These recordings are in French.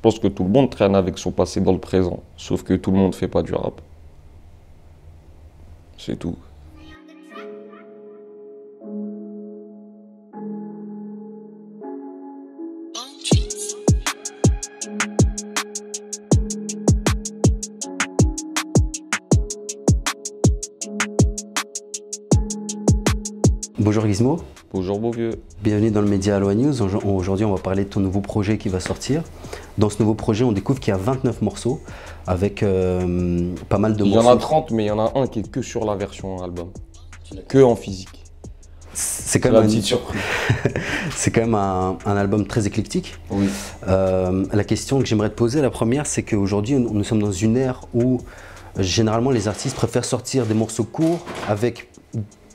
pense que tout le monde traîne avec son passé dans le présent. Sauf que tout le monde fait pas du rap. C'est tout. Bonjour Gizmo. Bonjour beau vieux. Bienvenue dans le média Aloha News. Aujourd'hui, on va parler de ton nouveau projet qui va sortir. Dans ce nouveau projet, on découvre qu'il y a 29 morceaux avec pas mal de morceaux. Il y en a 30, mais il y en a un qui est que sur la version album. Que en physique. C'est quand même petite surprise. C'est quand même un album très éclectique. Oui. La question que j'aimerais te poser, la première, c'est qu'aujourd'hui, nous sommes dans une ère où généralement les artistes préfèrent sortir des morceaux courts avec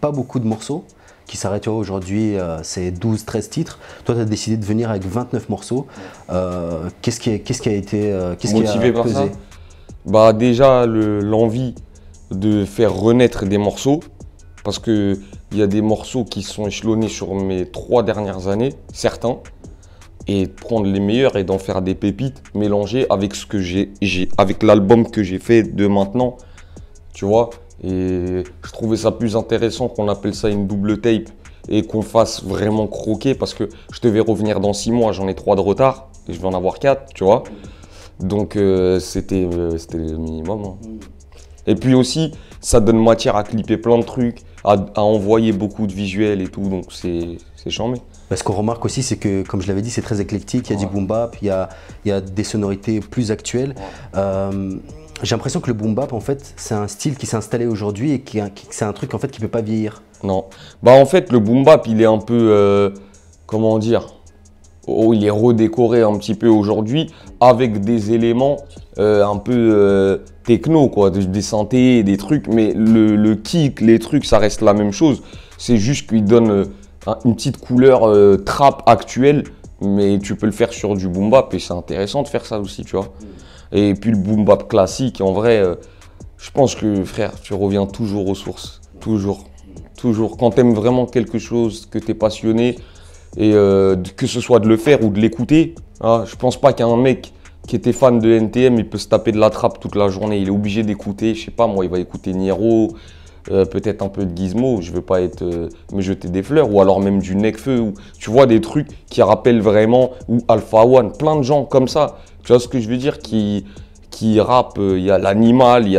pas beaucoup de morceaux qui s'arrêtent. Aujourd'hui, c'est 12-13 titres. Toi, tu as décidé de venir avec 29 morceaux. Qu'est-ce qui a été motivé par ça? Bah déjà, l'envie de faire renaître des morceaux. Parce qu'il y a des morceaux qui sont échelonnés sur mes 3 dernières années, certains. Et prendre les meilleurs et d'en faire des pépites mélangées avec ce que avec l'album que j'ai fait de maintenant. Tu vois? Et je trouvais ça plus intéressant qu'on appelle ça une double tape et qu'on fasse vraiment croquer parce que je devais revenir dans 6 mois, j'en ai 3 de retard et je vais en avoir 4, tu vois. Donc c'était le minimum. Hein. Et puis aussi, ça donne matière à clipper plein de trucs, à envoyer beaucoup de visuels et tout, donc c'est charmé. Ce qu'on remarque aussi, c'est que, comme je l'avais dit, c'est très éclectique, il y a du boom bap, il y a des sonorités plus actuelles. J'ai l'impression que le boom bap, en fait, c'est un style qui s'est installé aujourd'hui et c'est un truc en fait qui peut pas vieillir. Non. Bah en fait, le boom bap, il est un peu, comment dire, il est redécoré un petit peu aujourd'hui avec des éléments un peu techno, quoi, des synthés, des trucs. Mais le kick, les trucs, ça reste la même chose. C'est juste qu'il donne une petite couleur trap actuelle, mais tu peux le faire sur du boom bap et c'est intéressant de faire ça aussi, tu vois. Et puis le boom bap classique, en vrai, je pense que frère, tu reviens toujours aux sources, toujours, toujours. Quand tu aimes vraiment quelque chose, que tu es passionné, et que ce soit de le faire ou de l'écouter, hein, je pense pas qu'un mec qui était fan de NTM, il peut se taper de la trappe toute la journée, il est obligé d'écouter, je sais pas moi, il va écouter Niro, peut-être un peu de Gizmo, je veux pas être me jeter des fleurs, ou alors même du Nekfeu, ou tu vois des trucs qui rappellent vraiment, ou Alpha One, plein de gens comme ça. Tu vois ce que je veux dire, qui rappent, il y a l'animal, il y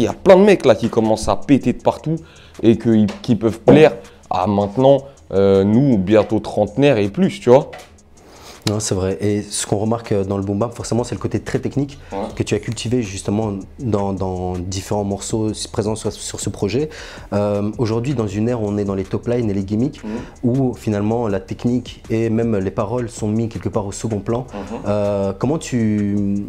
a plein de mecs là qui commencent à péter de partout et qui peuvent plaire à maintenant, nous, bientôt trentenaires et plus, tu vois. Non, c'est vrai. Et ce qu'on remarque dans le boom bap, forcément, c'est le côté très technique que tu as cultivé justement dans différents morceaux présents sur ce projet. Aujourd'hui, dans une ère où on est dans les top lines et les gimmicks, où finalement la technique et même les paroles sont mis quelque part au second plan, comment tu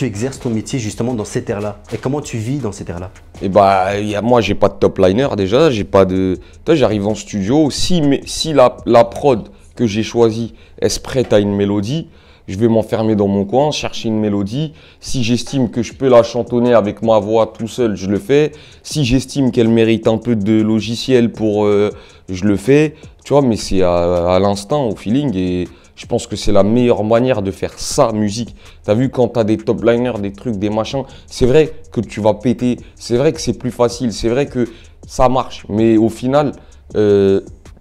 exerces ton métier justement dans cette ère-là? Et comment tu vis dans cette ère-là? Et bah, moi, j'ai pas de top liner déjà, j'ai pas de. Toi, j'arrive en studio, si la prod que j'ai choisi elle se prête à une mélodie, je vais m'enfermer dans mon coin, chercher une mélodie. Si j'estime que je peux la chantonner avec ma voix tout seul, je le fais. Si j'estime qu'elle mérite un peu de logiciel je le fais. Tu vois, mais c'est à l'instinct, au feeling. Et je pense que c'est la meilleure manière de faire sa musique. T'as vu, quand t'as des top liners, des trucs, des machins, c'est vrai que tu vas péter. C'est vrai que c'est plus facile. C'est vrai que ça marche. Mais au final,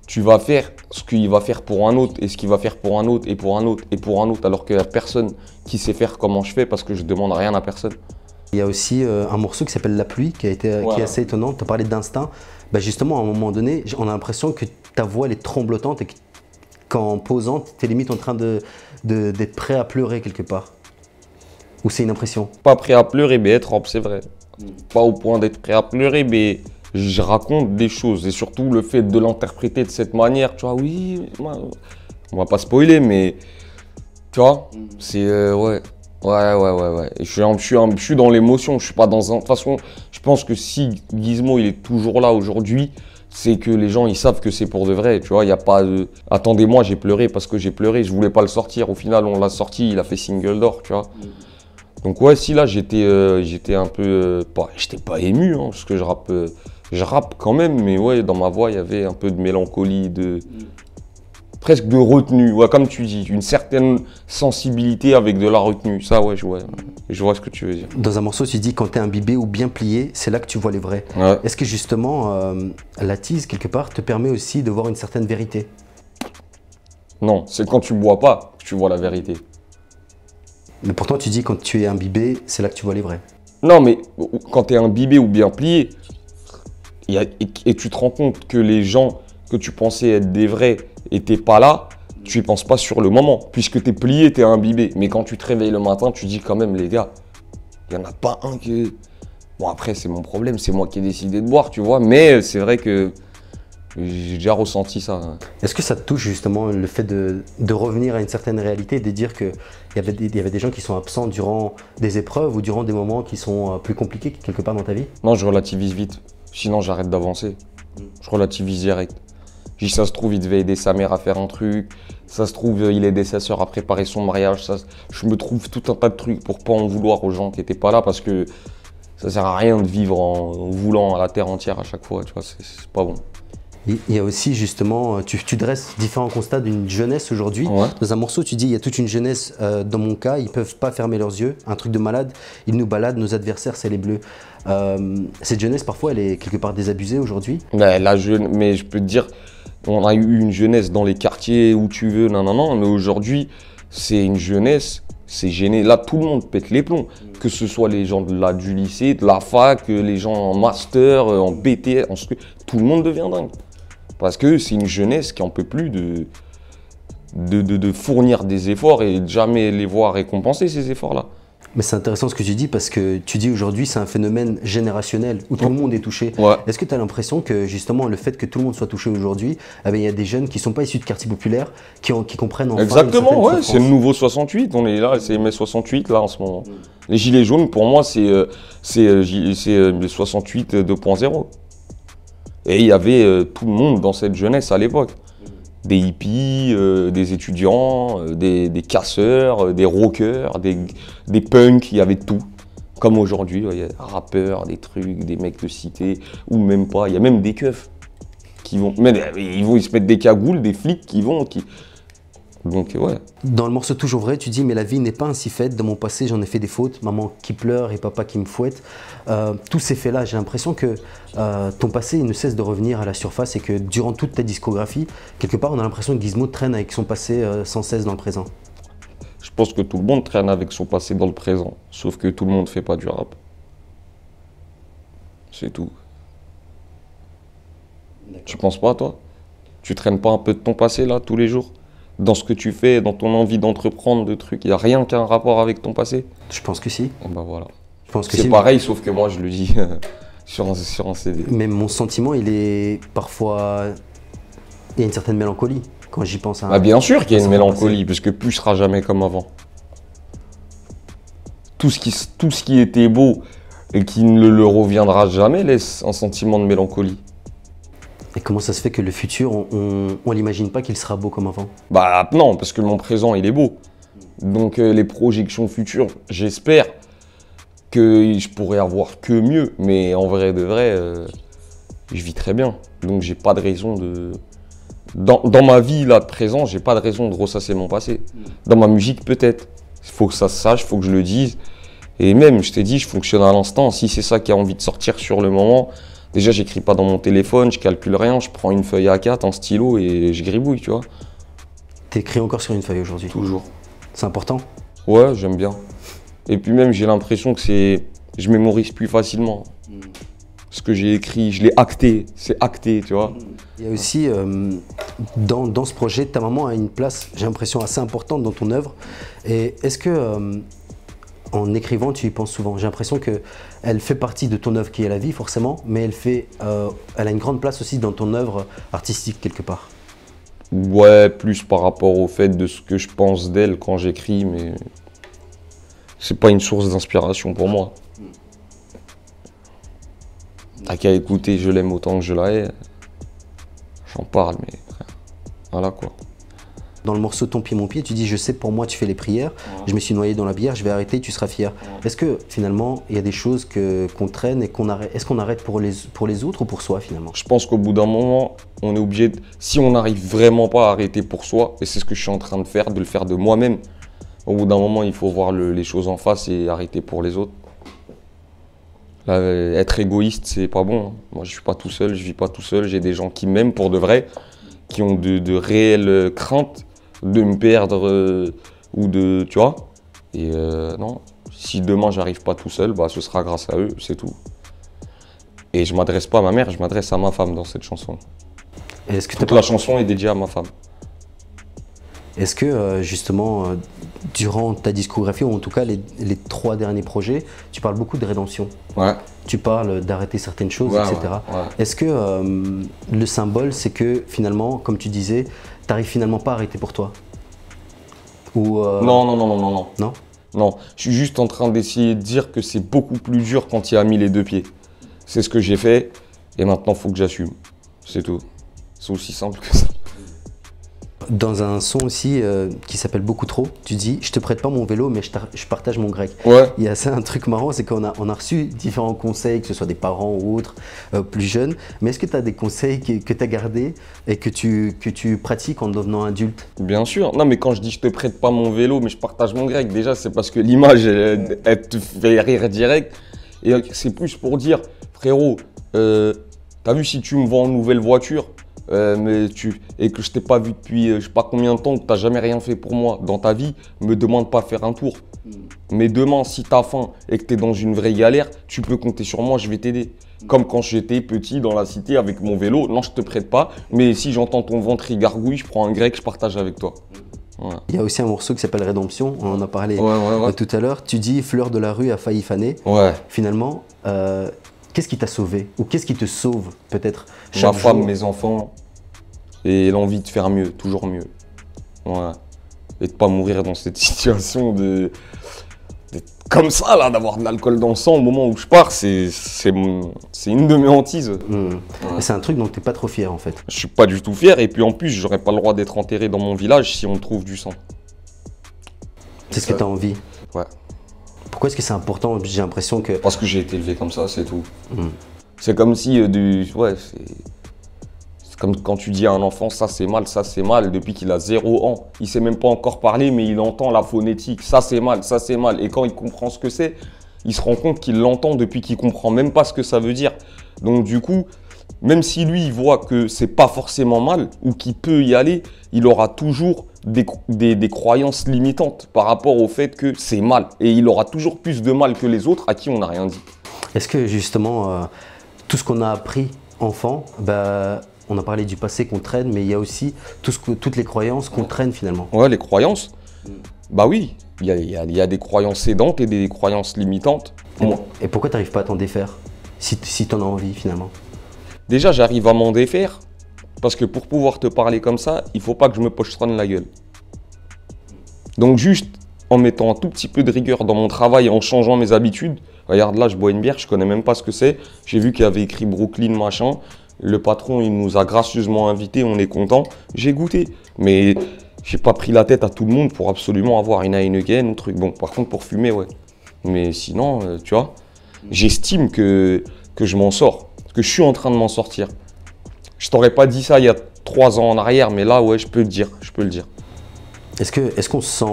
tu vas faire ce qu'il va faire pour un autre et ce qu'il va faire pour un autre et pour un autre et pour un autre, alors qu'il n'y a personne qui sait faire comment je fais parce que je demande rien à personne. Il y a aussi un morceau qui s'appelle La pluie qui est assez étonnant. Tu as parlé d'instinct. Bah justement, à un moment donné, on a l'impression que ta voix elle est tremblotante et qu'en posant, tu es limite en train d'être prêt à pleurer quelque part. Ou c'est une impression? Pas prêt à pleurer, mais être c'est vrai. Pas au point d'être prêt à pleurer, mais je raconte des choses et surtout le fait de l'interpréter de cette manière, tu vois, oui, on va pas spoiler, mais tu vois, c'est ouais. Et je suis dans l'émotion, je suis pas dans un. De toute façon, je pense que si Gizmo il est toujours là aujourd'hui, c'est que les gens ils savent que c'est pour de vrai, tu vois, il y a pas de. Attendez-moi, j'ai pleuré parce que j'ai pleuré, je voulais pas le sortir, au final on l'a sorti, il a fait single d'or, tu vois. Donc ouais, si là j'étais un peu, j'étais pas ému, hein, parce que je rappe quand même, mais ouais, dans ma voix, il y avait un peu de mélancolie, presque de retenue, ouais, comme tu dis, une certaine sensibilité avec de la retenue. Ça, ouais, je vois ce que tu veux dire. Dans un morceau, tu dis quand tu es imbibé ou bien plié, c'est là que tu vois les vrais. Ouais. Est-ce que justement, la tease, quelque part, te permet aussi de voir une certaine vérité? Non, c'est quand tu bois pas que tu vois la vérité. Mais pourtant, tu dis quand tu es imbibé, c'est là que tu vois les vrais. Non, mais quand tu es imbibé ou bien plié, et tu te rends compte que les gens que tu pensais être des vrais n'étaient pas là, tu y penses pas sur le moment. Puisque tu es plié, tu es imbibé. Mais quand tu te réveilles le matin, tu dis quand même, les gars, il n'y en a pas un que... Bon, après, c'est mon problème, c'est moi qui ai décidé de boire, tu vois. Mais c'est vrai que j'ai déjà ressenti ça. Est-ce que ça te touche justement le fait de revenir à une certaine réalité, de dire qu'il y avait des gens qui sont absents durant des épreuves ou durant des moments qui sont plus compliqués quelque part dans ta vie? Non, je relativise vite. Sinon, j'arrête d'avancer. Je relativise direct. Je dis, ça se trouve, il devait aider sa mère à faire un truc. Ça se trouve, il aidait sa soeur à préparer son mariage. Je me trouve tout un tas de trucs pour pas en vouloir aux gens qui n'étaient pas là parce que ça sert à rien de vivre en voulant à la terre entière à chaque fois. Tu vois, c'est pas bon. Il y a aussi justement, tu dresses différents constats d'une jeunesse aujourd'hui. Ouais. Dans un morceau, tu dis, il y a toute une jeunesse, dans mon cas, ils peuvent pas fermer leurs yeux. Un truc de malade, ils nous baladent, nos adversaires, c'est les bleus. Cette jeunesse, parfois, elle est quelque part désabusée aujourd'hui. Mais je peux te dire, on a eu une jeunesse dans les quartiers où tu veux, non. Mais aujourd'hui, c'est une jeunesse, c'est gêné. Là, tout le monde pète les plombs. Que ce soit les gens du lycée, de la fac, les gens en master, en BTS, tout le monde devient dingue. Parce que c'est une jeunesse qui n'en peut plus de fournir des efforts et de jamais les voir récompenser, ces efforts-là. Mais c'est intéressant ce que tu dis parce que tu dis aujourd'hui c'est un phénomène générationnel où tout le monde est touché. Ouais. Est-ce que tu as l'impression que justement le fait que tout le monde soit touché aujourd'hui, il y a des jeunes qui ne sont pas issus de quartiers populaires, qui comprennent enfin Exactement, ouais, souffrance. c'est le nouveau 68, on est là, c'est mai 68 là en ce moment. Les gilets jaunes pour moi c'est le 68 2.0. Et il y avait tout le monde dans cette jeunesse à l'époque. Des hippies, des étudiants, des casseurs, des rockers, des punks, il y avait tout. Comme aujourd'hui, il y a des rappeurs, des trucs, des mecs de cité, ou même pas. Il y a même des keufs qui vont. Mais ils se mettent des cagoules, des flics qui vont. Donc ouais. Dans le morceau Toujours vrai, tu dis mais la vie n'est pas ainsi faite. Dans mon passé, j'en ai fait des fautes. Maman qui pleure et papa qui me fouette. Tous ces faits-là, j'ai l'impression que ton passé il ne cesse de revenir à la surface et que durant toute ta discographie, quelque part, on a l'impression que Gizmo traîne avec son passé sans cesse dans le présent. Je pense que tout le monde traîne avec son passé dans le présent, sauf que tout le monde fait pas du rap. C'est tout. Tu penses pas, toi? Tu traînes pas un peu de ton passé là tous les jours? Dans ce que tu fais, dans ton envie d'entreprendre de trucs, il n'y a rien qui a un rapport avec ton passé? Je pense que si. Et ben voilà. Je pense que C'est si. pareil, sauf que moi je le dis sur un CD. Mais mon sentiment, il est parfois... Il y a une certaine mélancolie quand j'y pense à... Bah bien sûr qu'il y a une à mélancolie, parce que plus sera jamais comme avant. Tout ce qui était beau et qui ne le reviendra jamais laisse un sentiment de mélancolie. Et comment ça se fait que le futur, on l'imagine pas qu'il sera beau comme avant? Bah non, parce que mon présent il est beau. Donc les projections futures, j'espère que je pourrais avoir que mieux. Mais en vrai de vrai, je vis très bien. Donc j'ai pas de raison de... Dans ma vie là de présent, j'ai pas de raison de ressasser mon passé. Dans ma musique peut-être. Il faut que ça se sache, il faut que je le dise. Et même, je t'ai dit, je fonctionne à l'instant. Si c'est ça qui a envie de sortir sur le moment, déjà j'écris pas dans mon téléphone, je calcule rien, je prends une feuille A4, un stylo et je gribouille, tu vois. T'écris encore sur une feuille aujourd'hui? Toujours. C'est important? Ouais, j'aime bien. Et puis même, j'ai l'impression que je mémorise plus facilement. Ce que j'ai écrit, je l'ai acté, c'est acté, tu vois. Il y a aussi, dans ce projet, ta maman a une place, j'ai l'impression, assez importante dans ton œuvre. Et est-ce que, en écrivant, tu y penses souvent? J'ai l'impression qu'elle fait partie de ton œuvre qui est la vie, forcément, mais elle a une grande place aussi dans ton œuvre artistique, quelque part. Ouais, plus par rapport au fait de ce que je pense d'elle quand j'écris, mais c'est pas une source d'inspiration pour moi. T'as qu'à écouter, je l'aime autant que je la hais. J'en parle, mais voilà quoi. Dans le morceau Ton pied, mon pied, tu dis je sais pour moi tu fais les prières, je me suis noyé dans la bière, je vais arrêter, tu seras fier. Est-ce que finalement il y a des choses qu'on traîne et qu'on arrête? Est-ce qu'on arrête pour les autres ou pour soi finalement? Je pense qu'au bout d'un moment, on est obligé, si on n'arrive vraiment pas à arrêter pour soi, et c'est ce que je suis en train de le faire de moi-même, au bout d'un moment, il faut voir les choses en face et arrêter pour les autres. Là, être égoïste, c'est pas bon. Moi, je suis pas tout seul, je vis pas tout seul. J'ai des gens qui m'aiment pour de vrai, qui ont de réelles craintes de me perdre ou de, tu vois. Et non, si demain j'arrive pas tout seul, bah ce sera grâce à eux, c'est tout. Et je m'adresse pas à ma mère, je m'adresse à ma femme dans cette chanson. Est-ce que toute la chanson est dédiée à ma femme. Est-ce que justement, durant ta discographie, ou en tout cas les 3 derniers projets, tu parles beaucoup de rédemption. Ouais. Tu parles d'arrêter certaines choses, Ouais, etc. ouais. Est-ce que le symbole, c'est que finalement, comme tu disais, tu n'arrives finalement pas à arrêter pour toi? Ou Non. Non? Non, je suis juste en train d'essayer de dire que c'est beaucoup plus dur quand il a mis les 2 pieds. C'est ce que j'ai fait et maintenant il faut que j'assume. C'est tout. C'est aussi simple que ça. Dans un son aussi qui s'appelle Beaucoup trop, tu dis « Je te prête pas mon vélo, mais je partage mon grec ». Ouais. Il y a ça, un truc marrant, c'est qu'on a reçu différents conseils, que ce soit des parents ou autres, plus jeunes. Mais est-ce que tu as des conseils que tu as gardés et que tu pratiques en devenant adulte? Bien sûr. Non, mais quand je dis je te prête pas mon vélo, mais je partage mon grec, déjà, c'est parce que l'image, elle te fait rire direct. Et c'est plus pour dire, frérot, t'as vu si tu me vends une nouvelle voiture et que je t'ai pas vu depuis je sais pas combien de temps, que t'as jamais rien fait pour moi dans ta vie, me demande pas de faire un tour. Mais demain, si t'as faim et que t'es dans une vraie galère, tu peux compter sur moi, je vais t'aider. Comme quand j'étais petit dans la cité avec mon vélo, non je te prête pas, mais si j'entends ton ventre y gargouille, je prends un grec, je partage avec toi. Ouais. Il y a aussi un morceau qui s'appelle Rédemption, on en a parlé Ouais. tout à l'heure. Tu dis Fleur de la rue a failli faner. Ouais. Finalement, qu'est-ce qui t'a sauvé? Ou qu'est-ce qui te sauve peut-être Ma chaque femme, jour? mes enfants et l'envie de faire mieux, toujours mieux. Ouais. Et de pas mourir dans cette situation d'être comme ça, là, d'avoir de l'alcool dans le sang au moment où je pars, c'est une de mes hantises. Ouais. C'est un truc dont tu n'es pas trop fier en fait. Je suis pas du tout fier et puis en plus, j'aurais pas le droit d'être enterré dans mon village si on trouve du sang. C'est ce que tu as envie. Ouais. Pourquoi est-ce que c'est important? J'ai l'impression que... Parce que j'ai été élevé comme ça, c'est tout. C'est comme si c'est comme quand tu dis à un enfant ça c'est mal, depuis qu'il a 0 ans. Il sait même pas encore parler, mais il entend la phonétique. Ça c'est mal, ça c'est mal. Et quand il comprend ce que c'est, il se rend compte qu'il l'entend depuis qu'il comprend même pas ce que ça veut dire. Donc du coup, même si lui il voit que c'est pas forcément mal ou qu'il peut y aller, il aura toujours des croyances limitantes par rapport au fait que c'est mal. Et il aura toujours plus de mal que les autres à qui on n'a rien dit. Est-ce que justement, tout ce qu'on a appris enfant, on a parlé du passé qu'on traîne, mais il y a aussi toutes les croyances qu'on traîne finalement. Ouais, les croyances. Bah oui, il y a des croyances aidantes et des croyances limitantes. Et pourquoi tu n'arrives pas à t'en défaire si tu en as envie finalement? Déjà, j'arrive à m'en défaire parce que pour pouvoir te parler comme ça, il faut pas que je me pochetronne la gueule. Donc juste en mettant un tout petit peu de rigueur dans mon travail, en changeant mes habitudes. Regarde là, je bois une bière, je connais même pas ce que c'est. J'ai vu qu'il y avait écrit Brooklyn machin. Le patron, il nous a gracieusement invités, on est content. J'ai goûté, mais j'ai pas pris la tête à tout le monde pour absolument avoir une Heineken ou truc. Bon, par contre, pour fumer, ouais. Mais sinon, tu vois, j'estime que je m'en sors, que je suis en train de m'en sortir. Je t'aurais pas dit ça il y a 3 ans en arrière, mais là, ouais, je peux le dire, Est-ce qu'on se sent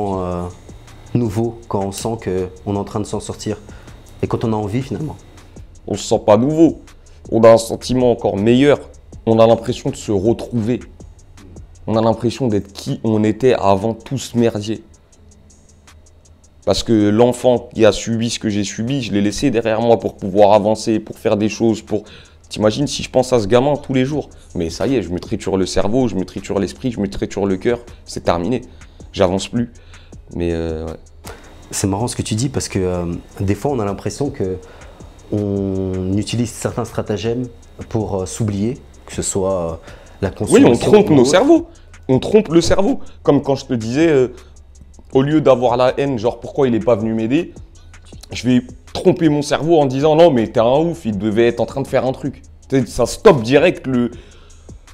nouveau quand on sent qu'on est en train de s'en sortir et quand on a envie finalement? On se sent pas nouveau. On a un sentiment encore meilleur. On a l'impression de se retrouver. On a l'impression d'être qui on était avant tout ce merdier. Parce que l'enfant qui a subi ce que j'ai subi, je l'ai laissé derrière moi pour pouvoir avancer, pour faire des choses, T'imagines si je pense à ce gamin tous les jours? Mais ça y est, je me triture le cerveau, je me triture l'esprit, je me triture le cœur. C'est terminé. J'avance plus. Mais ouais. C'est marrant ce que tu dis parce que des fois on a l'impression que on utilise certains stratagèmes pour s'oublier, que ce soit la consommation. Oui, on trompe nos cerveaux. On trompe le cerveau. Comme quand je te disais, au lieu d'avoir la haine, genre pourquoi il n'est pas venu m'aider, je vais tromper mon cerveau en disant non mais t'es un ouf, il devait être en train de faire un truc. Ça stoppe direct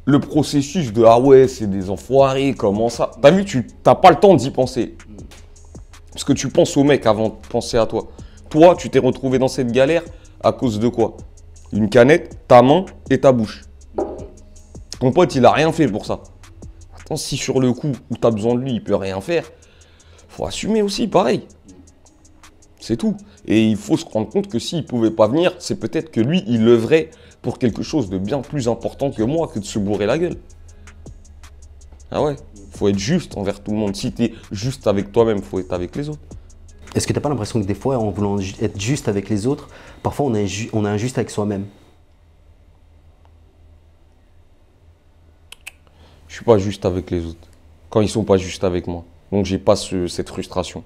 le processus de ah ouais, c'est des enfoirés, comment ça? T'as vu, tu n'as pas le temps d'y penser. Parce que tu penses au mec avant de penser à toi. Toi, tu t'es retrouvé dans cette galère à cause de quoi? Une canette, ta main et ta bouche. Ton pote, il a rien fait pour ça. Attends, si sur le coup où tu as besoin de lui, il peut rien faire, faut assumer aussi, pareil. C'est tout. Et il faut se rendre compte que s'il pouvait pas venir, c'est peut-être que lui, il œuvrait pour quelque chose de bien plus important que moi, que de se bourrer la gueule. Ah ouais, faut être juste envers tout le monde. Si tu es juste avec toi-même, faut être avec les autres. Est-ce que tu n'as pas l'impression que des fois, en voulant être juste avec les autres, parfois on est injuste avec soi-même? Je suis pas juste avec les autres. Quand ils sont pas justes avec moi. Donc j'ai pas cette frustration.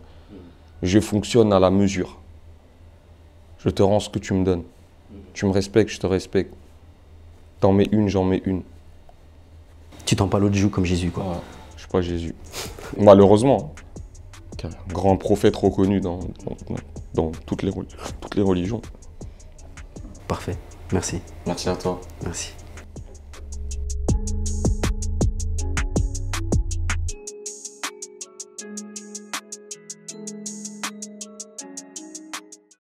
Je fonctionne à la mesure. Je te rends ce que tu me donnes. Tu me respectes, je te respecte. T'en mets une, j'en mets une. Tu tends pas l'autre joue comme Jésus, quoi. Ouais, je suis pas Jésus. Malheureusement. Un grand prophète reconnu dans toutes les religions. Parfait. Merci. Merci à toi. Merci.